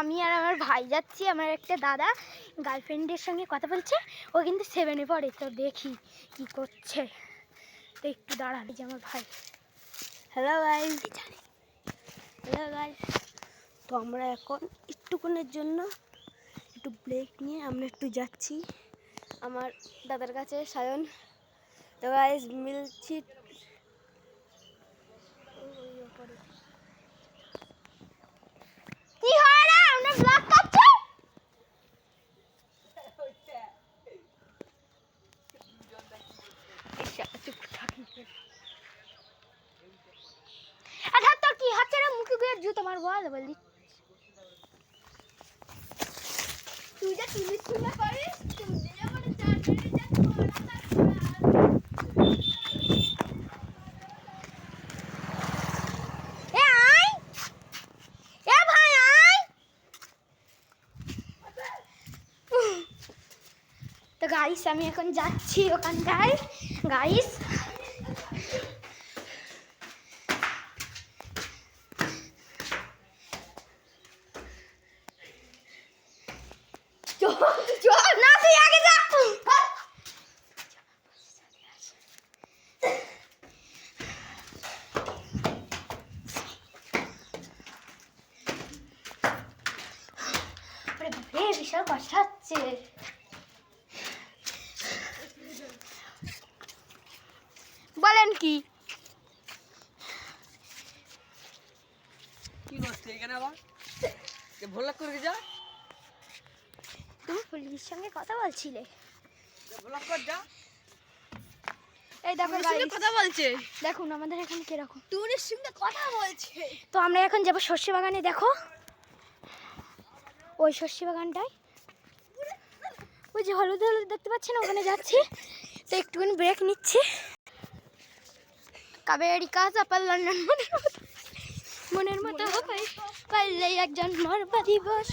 আমি আর আমার ভাই যাচ্ছি, আমার একটা দাদা গার্লফ্রেন্ডের সঙ্গে কথা বলছে, ও কিন্তু 7-এ পড়ে, তো দেখি কি করছে। তো একটু দাঁড়ান, এই যে আমার ভাই। Hello guys, hello guys. তো আমরা এখন একটুক্ষণের জন্য একটু ব্রেক নিয়ে আমরা একটু যাচ্ছি আমার দাদার কাছে, সায়ন। তো গাইস মিলছি। কি হয় রে, আমরা ব্লগ করছি। আচ্ছা তোর কি হচ্ছে রে, মুখে গুয়ে জুতো মারবো বলি। তুই যা তুই শুনে পারিস, তুই দিলে মানে চার মিনিট যা এ আই, এ ভাই আই। তো গাইস আমি এখন যাচ্ছি ওখানটায় গাইস। না তুই আগে যা। বিশাল কষ্ট হচ্ছে। বলেন কি করছে এখানে আবার ভোলা করে যা, তুমি পুলিশের সঙ্গে কথা বলছিলে? ভোলা কর যা। এই দেখো গাইস কথা বলছে, দেখুন আমাদের এখানে কিরকম টুরির সঙ্গে কথা বলছে। তো আমরা এখন যাবো সর্ষে বাগানে। দেখো ওই সর্ষে বাগানটায়, ওই যে হলুদ হলুদ দেখতে পাচ্ছেন, ওখানে যাচ্ছি। তো একটুখানি ব্রেক নিচ্ছি। কাবেরি কাজা পাল্লার মনের মতো পাইলে একজন মরবা দিবস।